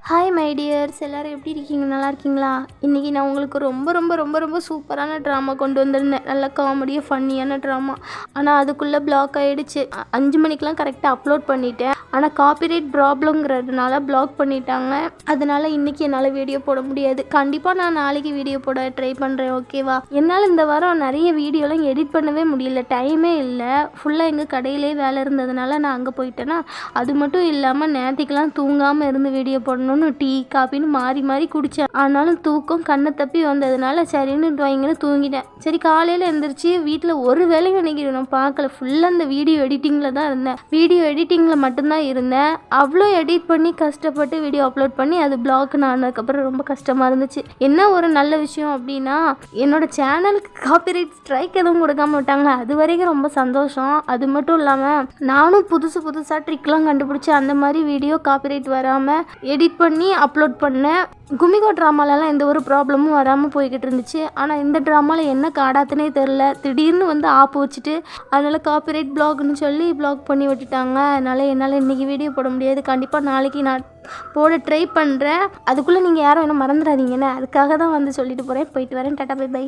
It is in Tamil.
ஹாய் மை டியர்ஸ், எல்லோரும் எப்படி இருக்கீங்க? நல்லா இருக்கீங்களா? இன்றைக்கி நான் உங்களுக்கு ரொம்ப ரொம்ப ரொம்ப ரொம்ப சூப்பரான ட்ராமா கொண்டு வந்திருந்தேன். நல்ல காமெடியாக ஃபன்னியான ட்ராமா. ஆனால் அதுக்குள்ளே பிளாக் ஆகிடுச்சு. 5 மணிக்கெலாம் கரெக்டாக அப்லோட் பண்ணிட்டேன். ஆனால் காப்பிரைட் ப்ராப்ளங்கிறதுனால பிளாக் பண்ணிட்டாங்க. அதனால் இன்றைக்கி என்னால் வீடியோ போட முடியாது. கண்டிப்பாக நான் நாளைக்கு வீடியோ போட ட்ரை பண்ணுறேன், ஓகேவா? என்னால் இந்த வாரம் நிறைய வீடியோலாம் எடிட் பண்ணவே முடியல, டைமே இல்லை. ஃபுல்லாக எங்கள் கடையிலே வேலை இருந்ததுனால நான் அங்கே போயிட்டேன்னா, அது மட்டும் இல்லாமல் நேற்றுக்கெலாம் தூங்காமல் இருந்து வீடியோ போடணும். டீ காப்பின்னு மாறி மாறி குடித்தேன். ஆனாலும் தூக்கம் கண்ணை தப்பி வந்ததுனால சரின்னு வைங்கன்னு தூங்கிட்டேன். சரி, காலையில் எழுந்திரிச்சு வீட்டில் ஒரு வேலையும் அன்றைக்கி நான் பார்க்கல. ஃபுல்லாக அந்த வீடியோ எடிட்டிங்கில் தான் இருந்தேன். வீடியோ எடிட்டிங்கில் மட்டும்தான் இருந்தேன். அவ்வளோ எடிட் பண்ணி கஷ்டப்பட்டு வீடியோ அப்லோட் பண்ணி அது பிளாக் ஆனதுக்கப்புறம் ரொம்ப கஷ்டமாக இருந்துச்சு. என்ன ஒரு நல்ல விஷயம் அப்படின்னா, என்னோட சேனலுக்கு காப்பிரைட் ஸ்ட்ரைக் எதுவும் கொடுக்காம விட்டாங்க. அது வரைக்கும் ரொம்ப சந்தோஷம். அது மட்டும் இல்லாமல் நானும் புதுசாக ட்ரிக்லாம் கண்டுபிடிச்சி அந்த மாதிரி வீடியோ காப்பிரைட் வராமல் எடிட் பண்ணி அப்லோட் பண்ணேன். குமிகோ ட்ராமாலலாம் எந்த ஒரு ப்ராப்ளமும் வராமல் போய்கிட்டு இருந்துச்சு. ஆனால் இந்த ட்ராமாவில் என்ன காடாத்துனே தெரில, திடீர்னு வந்து ஆப்பு வச்சுட்டு அதனால் காப்பிரைட் பிளாக்னு சொல்லி பிளாக் பண்ணி விட்டுட்டாங்க. அதனால் என்னால் இன்றைக்கி வீடியோ போட முடியாது. கண்டிப்பாக நாளைக்கு நான் போட ட்ரை பண்ணுறேன். அதுக்குள்ளே நீங்கள் யாரும் என்ன மறந்துடாதீங்கன்னு, அதுக்காக தான் வந்து சொல்லிட்டு போகிறேன். போயிட்டு வரேன். Tata, bye by.